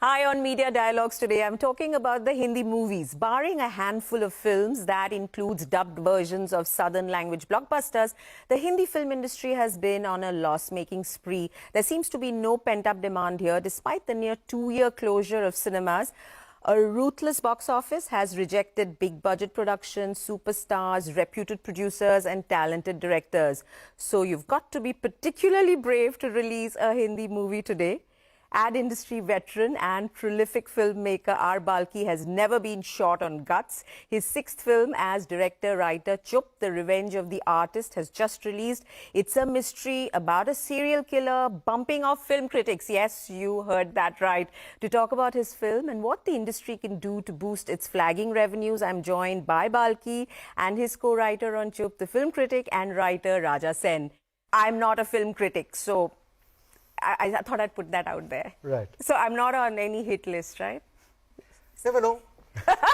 Hi, on Media Dialogues today, I'm talking about the Hindi movies. Barring a handful of films that includes dubbed versions of southern language blockbusters, the Hindi film industry has been on a loss-making spree. There seems to be no pent-up demand here, despite the near 2-year closure of cinemas. A ruthless box office has rejected big-budget productions, superstars, reputed producers and talented directors. So you've got to be particularly brave to release a Hindi movie today. Ad industry veteran and prolific filmmaker R Balki has never been short on guts. His 6th film as director-writer, Chup, The Revenge of the Artist, has just released. It's a mystery about a serial killer bumping off film critics. Yes, you heard that right. To talk about his film and what the industry can do to boost its flagging revenues, I'm joined by Balki and his co-writer on Chup, the film critic and writer Raja Sen. I'm not a film critic, so I thought I'd put that out there. Right. So I'm not on any hit list, right? Never know. But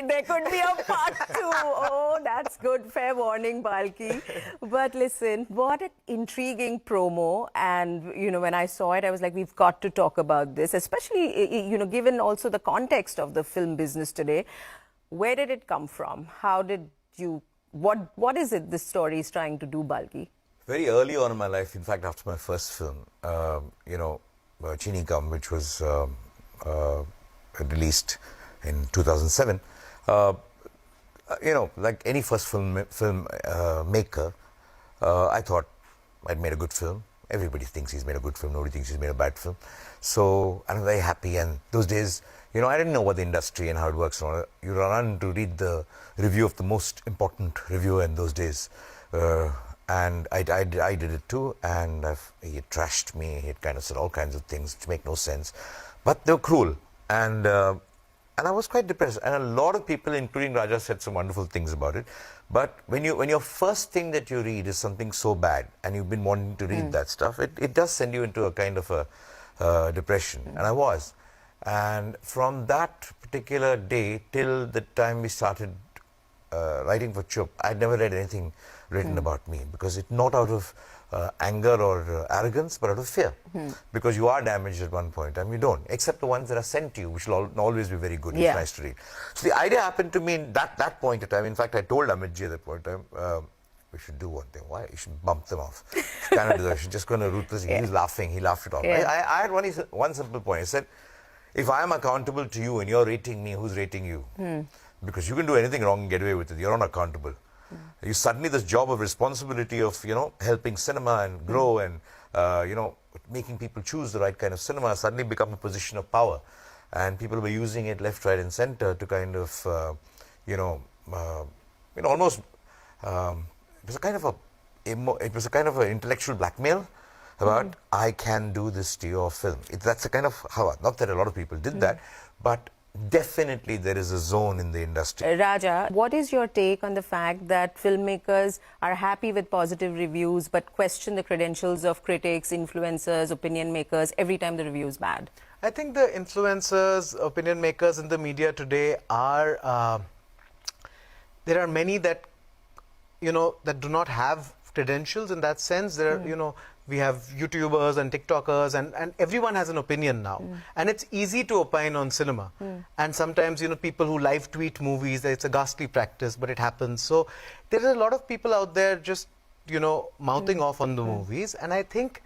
there could be a part 2. Oh, that's good. Fair warning, Balki. But listen, what an intriguing promo. And, you know, when I saw it, I was like, we've got to talk about this, especially, you know, given also the context of the film business today. Where did it come from? How did you... What is it this story is trying to do, Balki? Very early on in my life, in fact, after my first film, Chini Kam, which was released in 2007, like any first film maker, I thought I'd made a good film. Everybody thinks he's made a good film. Nobody thinks he's made a bad film. So I'm very happy. And those days, you know, I didn't know what the industry and how it works. You run to read the review of the most important reviewer in those days. And I did it too. And he trashed me. He had kind of said all kinds of things which make no sense. But they were cruel. And I was quite depressed. And a lot of people, including Raja, said some wonderful things about it. But when your first thing that you read is something so bad, and you've been wanting to read that stuff, it does send you into a kind of a depression. And I was. And from that particular day till the time we started writing for Chup, I'd never read anything written about me, because it's not out of anger or arrogance, but out of fear. Because you are damaged at one point and you don't, except the ones that are sent to you, which will always be very good. Yeah. It's nice to read. So the idea happened to me in that point in time. In fact, I told Amitji at that point in time, we should do one thing. Why? You should bump them off. Kind of do that. You should just go on a ruthless. He was laughing. He laughed it off. Yeah. I had one simple point. I said, if I am accountable to you and you're rating me, who's rating you? Because you can do anything wrong and get away with it. You're not accountable. You suddenly, this job of responsibility of, you know, helping cinema and grow and, you know, making people choose the right kind of cinema suddenly become a position of power. And people were using it left, right and center to kind of, almost, it was a kind of an intellectual blackmail about, I can do this to your film. That's a kind of how, not that a lot of people did that, but definitely there is a zone in the industry. Raja, what is your take on the fact that filmmakers are happy with positive reviews but question the credentials of critics, influencers, opinion makers every time the review is bad? I think the influencers, opinion makers in the media today are, there are many that, you know, that do not have credentials in that sense. There are, you know, we have YouTubers and TikTokers and everyone has an opinion now. And it's easy to opine on cinema. And sometimes, you know, people who live tweet movies, it's a ghastly practice, but it happens. So there are a lot of people out there just, you know, mouthing off on the movies. And I think,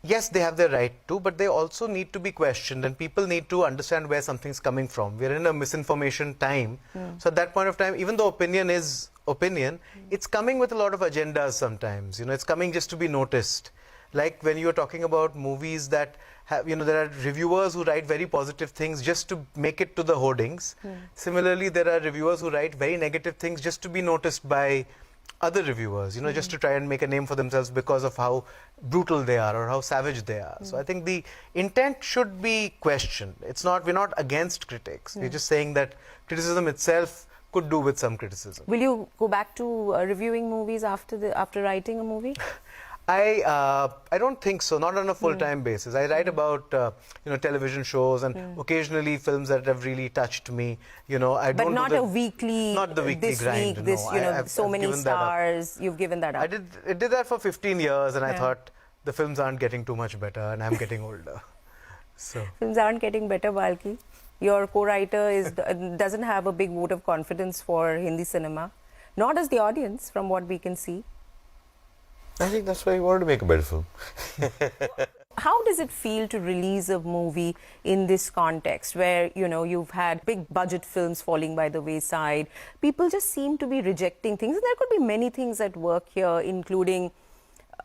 yes, they have their right to, but they also need to be questioned and people need to understand where something's coming from. We're in a misinformation time. So at that point of time, even though opinion is opinion, it's coming with a lot of agendas sometimes. You know, it's coming just to be noticed. Like when you're talking about movies that have, you know, there are reviewers who write very positive things just to make it to the hoardings. Similarly, there are reviewers who write very negative things just to be noticed by other reviewers, you know, just to try and make a name for themselves because of how brutal they are or how savage they are. So I think the intent should be questioned. It's not, we're not against critics. We're just saying that criticism itself could do with some criticism. Will you go back to reviewing movies after writing a movie? I don't think so, not on a full-time basis. I write about, you know, television shows and occasionally films that have really touched me. You know, I don't. But not a weekly. Not the weekly this grind. week, this, no, you know, I've so many given that up. stars. You've given that up. I did that for 15 years, and I thought, the films aren't getting too much better and I'm getting older. So Films aren't getting better, Balki. Your co-writer doesn't have a big vote of confidence for Hindi cinema. Nor does the audience, from what we can see. I think that's why he wanted to make a better film. How does it feel to release a movie in this context where, you know, you've had big budget films falling by the wayside? People just seem to be rejecting things. And there could be many things at work here, including,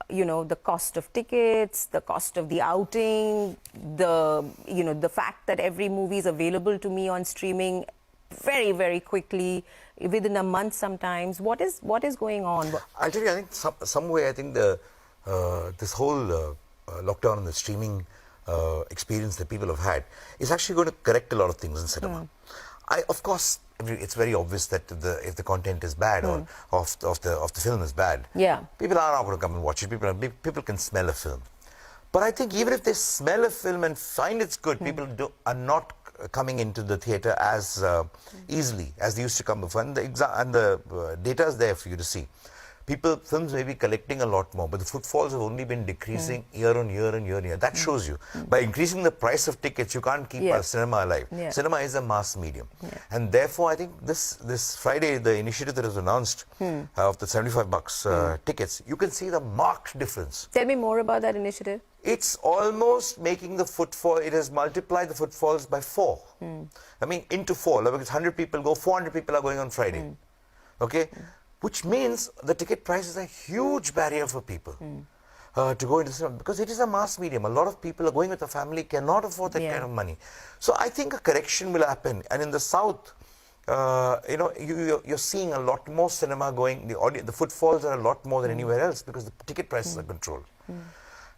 you know, the cost of tickets, the cost of the outing, the fact that every movie is available to me on streaming very, very quickly, within a month sometimes. What is going on? I'll tell you, I think some way, I think this whole lockdown and the streaming experience that people have had is actually going to correct a lot of things in cinema. Of course, it's very obvious that if the content is bad or of the film is bad, people are not going to come and watch it. People can smell a film. But I think even if they smell a film and find it's good, people are not coming into the theatre as easily as they used to come before. And the data is there for you to see. Films may be collecting a lot more, but the footfalls have only been decreasing year on year and year on year. That shows you. By increasing the price of tickets, you can't keep our cinema alive. Cinema is a mass medium. And therefore, I think this Friday, the initiative that was announced of the $75 tickets, you can see the marked difference. Tell me more about that initiative. It's almost making the footfall, it has multiplied the footfalls by 4. I mean, into 4. Because 100 people go, 400 people are going on Friday. Okay? Which means the ticket price is a huge barrier for people to go into cinema, because it is a mass medium. A lot of people are going with a family, cannot afford that kind of money. So I think a correction will happen. And in the South, you know, you're seeing a lot more cinema going. The footfalls are a lot more than anywhere else because the ticket prices are controlled.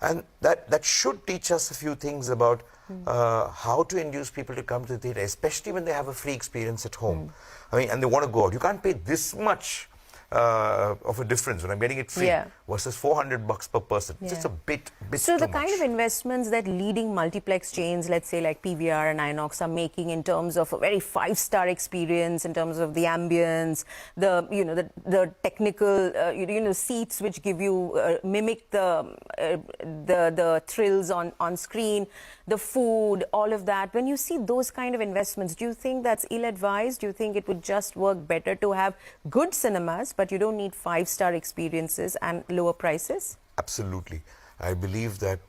And that should teach us a few things about how to induce people to come to the theatre, especially when they have a free experience at home. I mean, and they want to go out. You can't pay this much of a difference when I'm getting it free versus $400 per person. Just a bit So the too kind much. of investments that leading multiplex chains, let's say like PVR and Inox, are making in terms of a very 5-star experience, in terms of the ambience, the technical seats which give you mimic the thrills on screen, the food, all of that. When you see those kind of investments, do you think that's ill-advised? Do you think it would just work better to have good cinemas, but you don't need 5-star experiences and lower prices? Absolutely. I believe that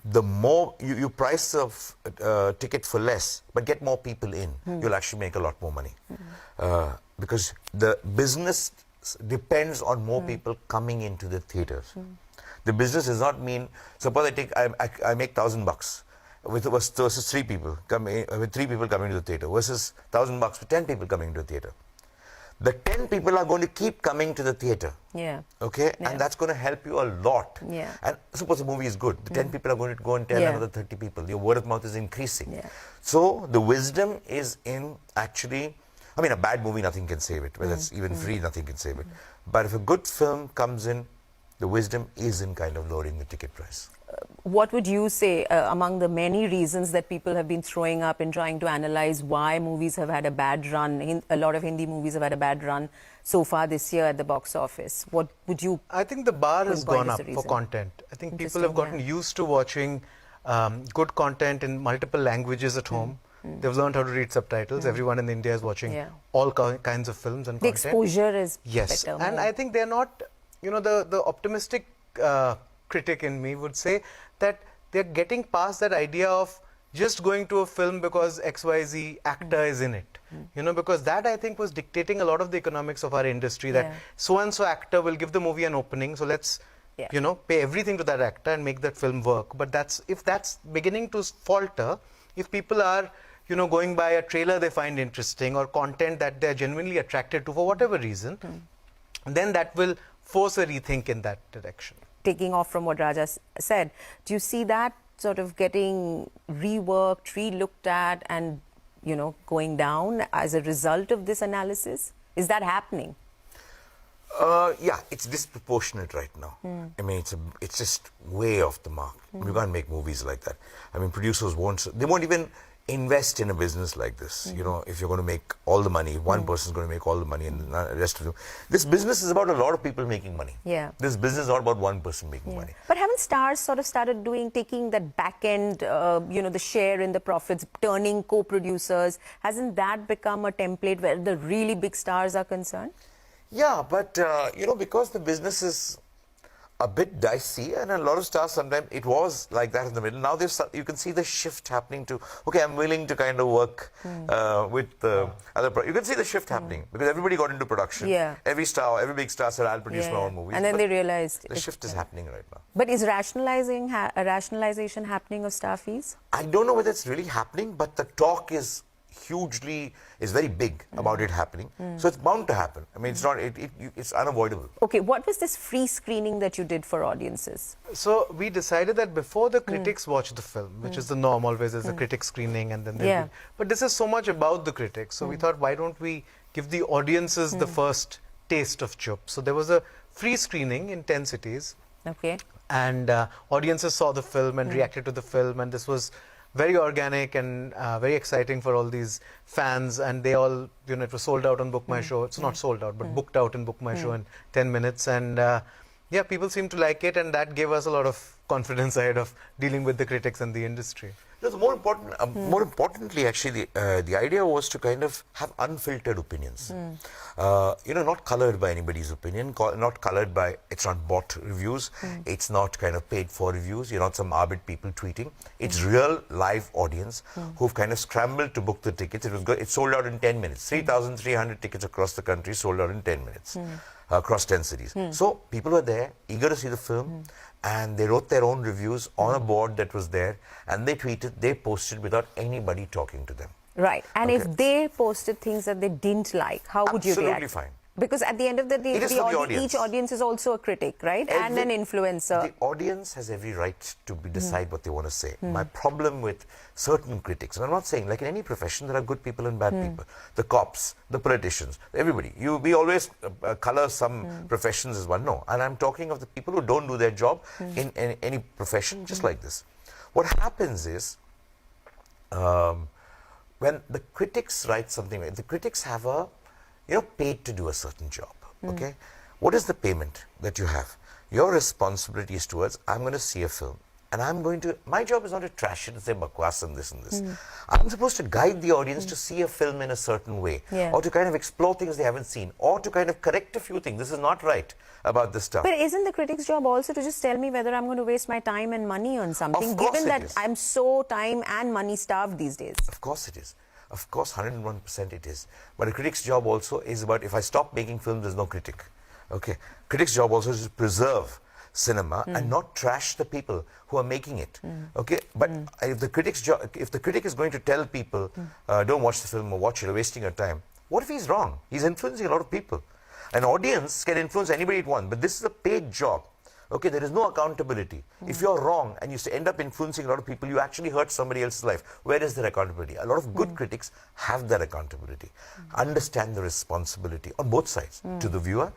the more you price a ticket for less, but get more people in, you'll actually make a lot more money. Because the business depends on more people coming into the theatres. The business does not mean, suppose I make $1,000 versus 3 people coming, with 3 people coming to the theatre versus $1,000 with 10 people coming to the theatre. The 10 people are going to keep coming to the theatre. Okay? And that's going to help you a lot. And suppose the movie is good. The 10 people are going to go and tell another 30 people. Your word of mouth is increasing. So the wisdom is in actually, I mean, a bad movie, nothing can save it. Whether it's even free, nothing can save it. But if a good film comes in, the wisdom is in kind of lowering the ticket price. What would you say among the many reasons that people have been throwing up in trying to analyze why movies have had a bad run? A lot of Hindi movies have had a bad run so far this year at the box office. What would you? I think the bar has gone up for content. I think people have gotten used to watching good content in multiple languages at home. They've learned how to read subtitles. Everyone in India is watching all kinds of films and the content. Exposure is better. And more. I think they're not, you know, the optimistic critic in me would say that they're getting past that idea of just going to a film because XYZ actor is in it. You know, because that I think was dictating a lot of the economics of our industry, that so-and-so actor will give the movie an opening, so let's, you know, pay everything to that actor and make that film work. But if that's beginning to falter, if people are, you know, going by a trailer they find interesting or content that they're genuinely attracted to for whatever reason, then that will force a rethink in that direction. Taking off from what Raja said, do you see that sort of getting reworked, re-looked at and, you know, going down as a result of this analysis? Is that happening? Yeah, it's disproportionate right now. I mean, it's just way off the mark. You can't make movies like that. I mean, producers won't even invest in a business like this. You know, if you're going to make all the money, one person's going to make all the money and the rest of them. This business is about a lot of people making money. Yeah. This business is not about one person making money. But haven't stars sort of started taking that back end, the share in the profits, turning co-producers? Hasn't that become a template where the really big stars are concerned? Yeah, but, you know, because the business is a bit dicey, and a lot of stars sometimes it was like that in the middle. Now you can see the shift happening to, okay, I'm willing to kind of work with other. You can see the shift happening because everybody got into production. Yeah. Every big star said, I'll produce my own movies. And then they realized the shift is happening right now. But is rationalization happening of star fees? I don't know whether it's really happening, but the talk is very big about it happening. So it's bound to happen. I mean, it's unavoidable. Okay, what was this free screening that you did for audiences? So we decided that before the critics watch the film, which is the norm always, there's a critic screening and then but this is so much about the critics. So we thought, why don't we give the audiences the first taste of Chup? So there was a free screening in 10 cities. Okay. And audiences saw the film and reacted to the film, and this was very organic and very exciting for all these fans, and they all, you know, it was sold out on Book My Show. It's not sold out, but booked out in Book My Show in 10 minutes. And yeah, people seem to like it, and that gave us a lot of confidence ahead of dealing with the critics and the industry. No, the more importantly, actually, the idea was to kind of have unfiltered opinions. You know, not colored by anybody's opinion, not colored by, it's not bot reviews, it's not kind of paid for reviews, you're not some arbit people tweeting. It's real live audience who've kind of scrambled to book the tickets. It sold out in 10 minutes. 3,300 tickets across the country sold out in 10 minutes. Across 10 cities. So people were there, eager to see the film, and they wrote their own reviews on a board that was there, and they tweeted, they posted without anybody talking to them. Right. And if they posted things that they didn't like, how would you react? Absolutely fine. Because at the end of the day, each audience is also a critic, right? And an influencer. The audience has every right to decide what they want to say. My problem with certain critics, and I'm not saying, like in any profession, there are good people and bad people. The cops, the politicians, everybody. We always color some professions as one. No. And I'm talking of the people who don't do their job in any profession, just like this. What happens is, when the critics write something, the critics have you're paid to do a certain job, okay? What is the payment that you have? Your responsibility is towards, I'm going to see a film, and my job is not to trash it and say bakwas and this and this. I'm supposed to guide the audience to see a film in a certain way, or to kind of explore things they haven't seen, or to kind of correct a few things. This is not right about this stuff. But isn't the critic's job also to just tell me whether I'm going to waste my time and money on something, given that I'm so time and money starved these days? Of course it is. Of course, 101% it is. But a critic's job also is about, if I stop making films, there's no critic. Okay. Critic's job also is to preserve cinema and not trash the people who are making it. Okay. But if the critic is going to tell people, don't watch the film or watch it, you're wasting your time, what if he's wrong? He's influencing a lot of people. An audience can influence anybody it wants, but this is a paid job. Okay, there is no accountability. If you're wrong and you end up influencing a lot of people, you actually hurt somebody else's life. Where is their accountability? A lot of good critics have that accountability. Understand the responsibility on both sides, to the viewer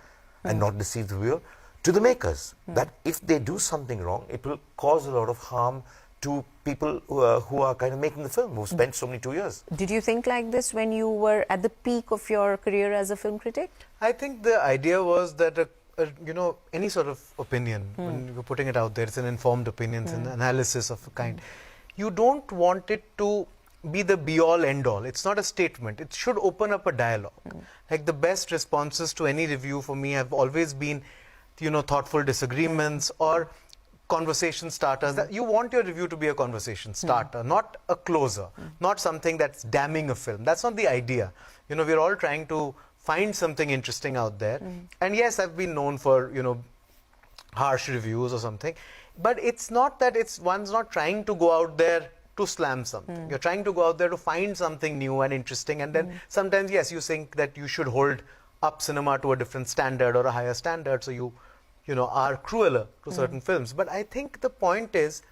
and not deceive the viewer, to the makers, that if they do something wrong, it will cause a lot of harm to people who are kind of making the film, who've spent so many 2 years. Did you think like this when you were at the peak of your career as a film critic? I think the idea was that you know, any sort of opinion, when you're putting it out there, it's an informed opinion, it's an analysis of a kind. You don't want it to be the be-all, end-all. It's not a statement. It should open up a dialogue. Like the best responses to any review for me have always been, you know, thoughtful disagreements or conversation starters. That you want your review to be a conversation starter, not a closer, not something that's damning a film. That's not the idea. You know, we're all trying to find something interesting out there. And yes, I've been known for, you know, harsh reviews or something. But it's not that one's not trying to go out there to slam something. You're trying to go out there to find something new and interesting. And then sometimes, yes, you think that you should hold up cinema to a different standard or a higher standard. So you know, are crueler to certain films. But I think the point is,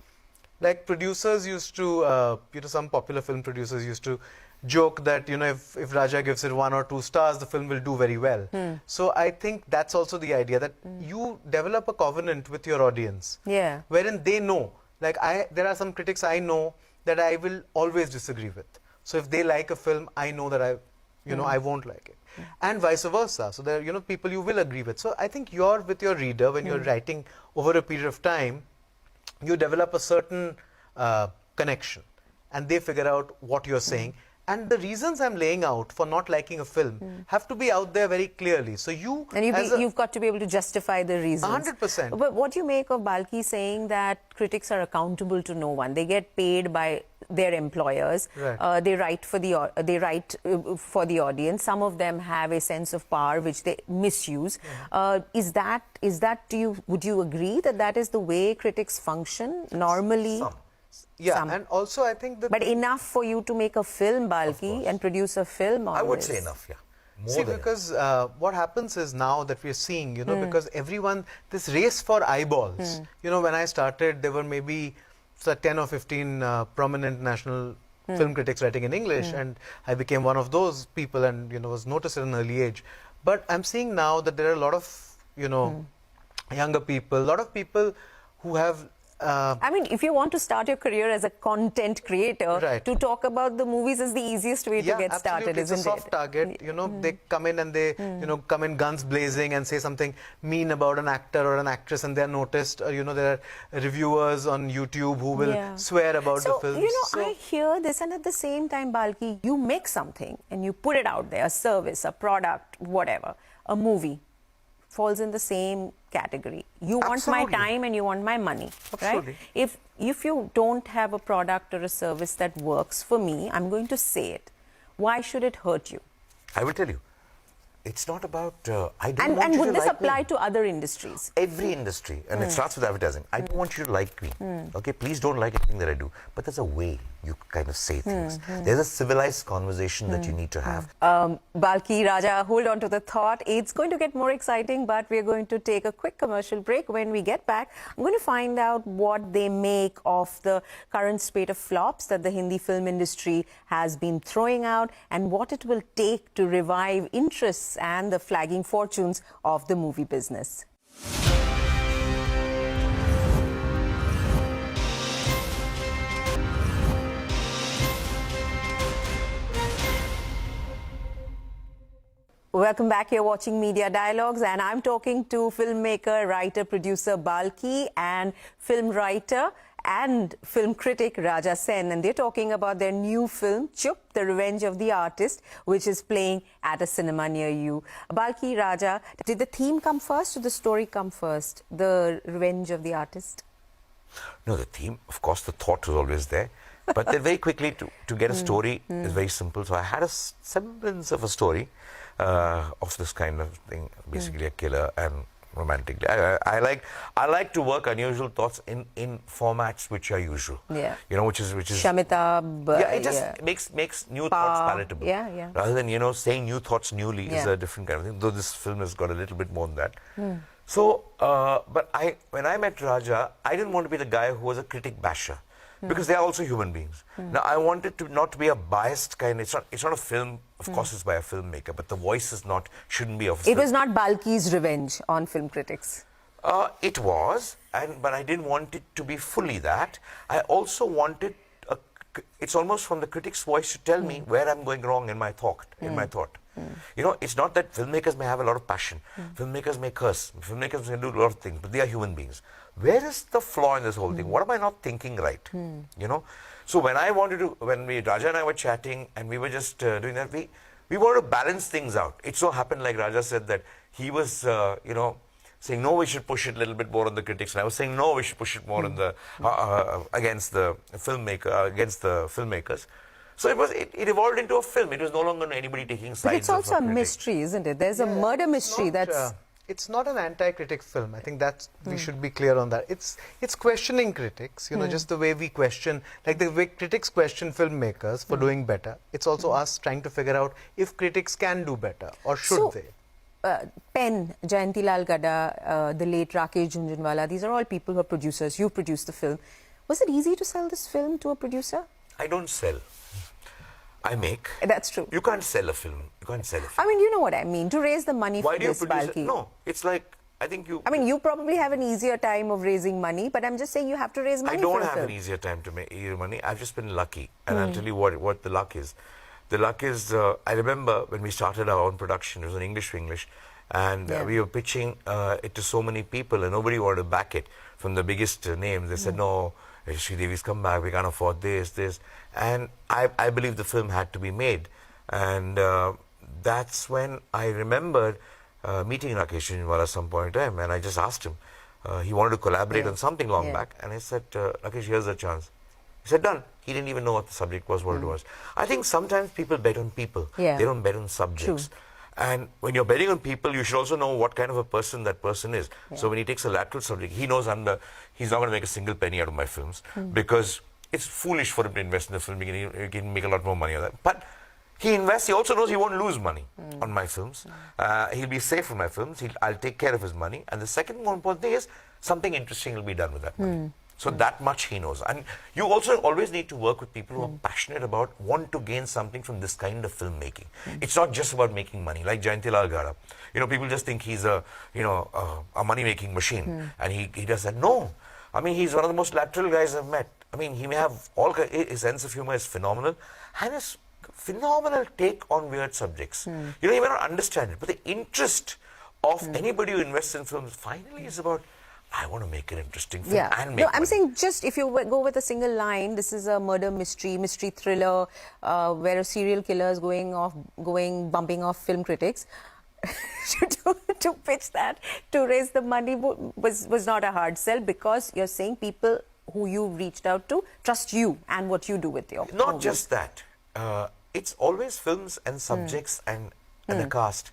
like producers used to, you know, some popular film producers used to joke that, you know, if Raja gives it 1 or 2 stars, the film will do very well. So I think that's also the idea, that you develop a covenant with your audience, wherein they know, like there are some critics I know that I will always disagree with. So if they like a film, I know that I won't like it. And vice versa. So there are, people you will agree with. So I think you're with your reader, when you're writing over a period of time, you develop a certain connection, and they figure out what you're saying. And the reasons I'm laying out for not liking a film have to be out there very clearly. So you've got to be able to justify the reasons. 100%. But what do you make of Balki saying that critics are accountable to no one? They get paid by their employers. Right. They write for the audience. Some of them have a sense of power which they misuse. Is that would you agree that is the way critics function normally? Yeah, and also I think that... But enough for you to make a film, Balki, and produce a film on I would this? say enough, yeah. See, because what happens is now that we're seeing, because everyone, this race for eyeballs, when I started, there were maybe 10 or 15 prominent national film critics writing in English, and I became one of those people and, was noticed at an early age. But I'm seeing now that there are a lot of, younger people, a lot of people who have... I mean, if you want to start your career as a content creator, right, to talk about the movies is the easiest way to get started, it's isn't a soft target. They come in and they, come in guns blazing and say something mean about an actor or an actress, and they're noticed. There are reviewers on YouTube who will swear about the film. I hear this, and at the same time, Balki, you make something and you put it out there, a service, a product, whatever, a movie falls in the same category. You want my time and you want my money, right? If you don't have a product or a service that works for me, I'm going to say it. Why should it hurt you? I will tell you. It's not about, I don't want and you to like me. would this apply to other industries? Every industry, and it starts with advertising. I don't want you to like me, okay? Please don't like anything that I do. But there's a way you kind of say things. There's a civilized conversation that you need to have. Balki, Raja, hold on to the thought. It's going to get more exciting, but we're going to take a quick commercial break. When we get back, I'm going to find out what they make of the current spate of flops that the Hindi film industry has been throwing out, and what it will take to revive interests and the flagging fortunes of the movie business. Welcome back. You're watching Media Dialogues, and I'm talking to filmmaker, writer, producer Balki and film writer and film critic Raja Sen, and they're talking about their new film Chup, The Revenge of the Artist, which is playing at a cinema near you. Balki, Raja, did the theme come first or the story come first? The Revenge of the Artist? No, the theme, of course, the thought was always there. But then very quickly to get a story is very simple. So I had a semblance of a story of this kind of thing, basically a killer and romantic. I like to work unusual thoughts in formats which are usual. Yeah. Which is Shamitab. Yeah, it just makes new thoughts palatable. Yeah. Rather than saying new thoughts newly is a different kind of thing. Though this film has got a little bit more than that. So, but when I met Raja, I didn't want to be the guy who was a critic basher. Because they are also human beings. Now, I wanted to not to be a biased kind. It's not a film. Of course, it's by a filmmaker, but the voice shouldn't be of. It was not Balki's revenge on film critics. It was, but I didn't want it to be fully that. I also wanted. It's almost from the critic's voice to tell me where I'm going wrong in my thought. It's not that filmmakers may have a lot of passion. Filmmakers may curse. Filmmakers may do a lot of things, but they are human beings. Where is the flaw in this whole thing? What am I not thinking right? So when Raja and I were chatting and we were just doing that, we wanted to balance things out. It so happened, like Raja said, that he was, saying, no, we should push it a little bit more on the critics. And I was saying, no, we should push it more on the, against the filmmakers. So it evolved into a film. It was no longer anybody taking sides. But it's also a mystery, isn't it? There's a murder mystery that's... It's not an anti-critic film. I think we should be clear on that. It's questioning critics, just the way we question, like the way critics question filmmakers for doing better. It's also us trying to figure out if critics can do better or should they. Pen, Jayantilal Gadda, the late Rakesh Jhunjhunwala, these are all people who are producers. You produced the film. Was it easy to sell this film to a producer? I don't sell. I make. That's true. You can't sell a film. You can't sell a film. I mean, you know what I mean. To raise the money for this, Balki. No, it's like I think you... I mean, you probably have an easier time of raising money, but I'm just saying you have to raise money I don't for a have film. an easier time to make money. I've just been lucky. And I'll tell you what the luck is. The luck is, I remember when we started our own production, it was in English to English, and we were pitching it to so many people, and nobody wanted to back it. From the biggest names, they said, no, Sridevi's come back, we can't afford this. And I believe the film had to be made. And that's when I remembered meeting Rakesh Jhanjwala at some point in time, and I just asked him. He wanted to collaborate on something long back, and I said, Rakesh, here's a chance. He said, done. He didn't even know what the subject was, what it was. I think sometimes people bet on people. They don't bet on subjects. True. And when you're betting on people, you should also know what kind of a person that person is. So when he takes a lateral subject, he knows he's not going to make a single penny out of my films because it's foolish for him to invest in the film. He can make a lot more money on that. But he invests, he also knows he won't lose money on my films. He'll be safe on my films. I'll take care of his money. And the second more important thing is something interesting will be done with that money. So that much he knows. And you also always need to work with people who are passionate about, want to gain something from this kind of filmmaking. It's not just about making money, like Jayantilal Gada. You know, people just think he's a money-making machine. And he does that. No. I mean, he's one of the most lateral guys I've met. I mean, he may have his sense of humor is phenomenal. And his phenomenal take on weird subjects. You know, you may not understand it, but the interest of anybody who invests in films finally is about, I want to make an interesting film and make I'm money. saying just if you go with a single line, this is a murder mystery thriller where a serial killer is bumping off film critics. to pitch that, to raise the money was not a hard sell because you're saying people who you reached out to trust you and what you do with your Not movies. just that. It's always films and subjects and a cast.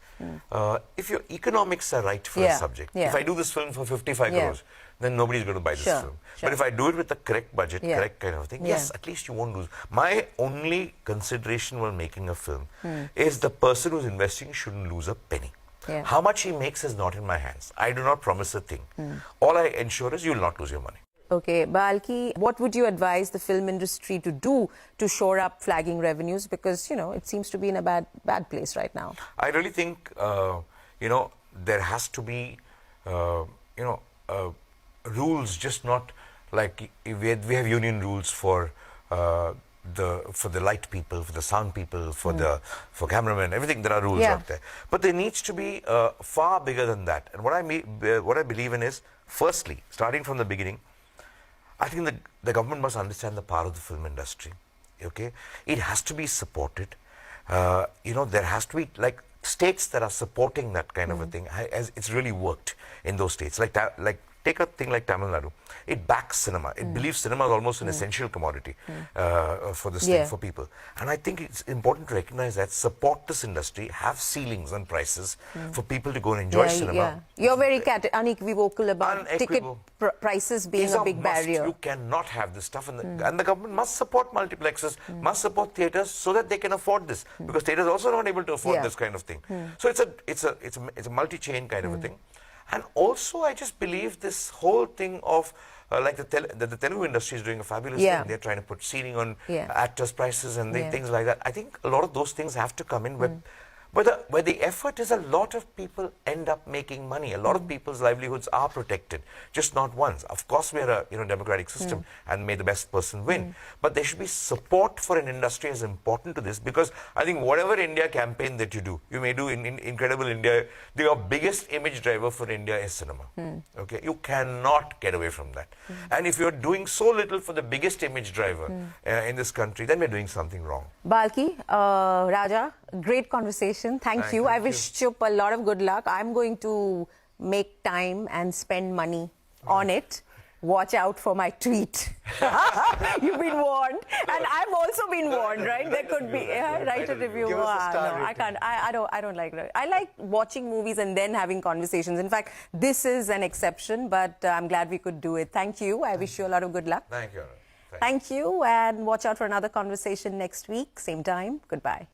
If your economics are right for a subject, if I do this film for 55 crores, then nobody's going to buy this film. But if I do it with the correct budget, correct kind of thing, yes, at least you won't lose. My only consideration while making a film is the person who's investing shouldn't lose a penny. How much he makes is not in my hands. I do not promise a thing. All I ensure is you will not lose your money. Okay, Balki, what would you advise the film industry to do to shore up flagging revenues? Because, you know, it seems to be in a bad place right now. I really think, you know, there has to be, rules, just not like we have union rules for the light people, for the sound people, for cameramen, everything. There are rules out there, but there needs to be far bigger than that. And what I believe in is, firstly, starting from the beginning, I think the government must understand the power of the film industry. Okay, it has to be supported. You know, there has to be like states that are supporting that kind of a thing. As it's really worked in those states, like take a thing like Tamil Nadu. It backs cinema. It believes cinema is almost an essential commodity for the state, for people. And I think it's important to recognize that, support this industry, have ceilings on prices for people to go and enjoy cinema. You're very unequivocal about ticket prices being a big barrier. You cannot have this stuff, and the government must support multiplexes, must support theatres so that they can afford this, because theatres are also not able to afford this kind of thing. So it's a multi-chain kind of a thing. And also, I just believe this whole thing of like the Telugu industry is doing a fabulous thing. They're trying to put ceiling on actors' prices and things like that. I think a lot of those things have to come in where the effort is, a lot of people end up making money. A lot of people's livelihoods are protected, just not once. Of course, we are a democratic system and may the best person win. But there should be support for an industry as important to this, because I think whatever India campaign that you do, you may do in Incredible India, your biggest image driver for India is cinema. Okay, you cannot get away from that. And if you're doing so little for the biggest image driver in this country, then we're doing something wrong. Balki, Raja, great conversation. Thank you. I wish Chup a lot of good luck. I'm going to make time and spend money on it. Watch out for my tweet. You've been warned, and I've also been warned, right? There could be write a review. Give us a star no, I rating. can't. I don't like that. I like watching movies and then having conversations. In fact, this is an exception, but I'm glad we could do it. Thank you. I wish you a lot of good luck. Thank you. Thank you, and watch out for another conversation next week, same time. Goodbye.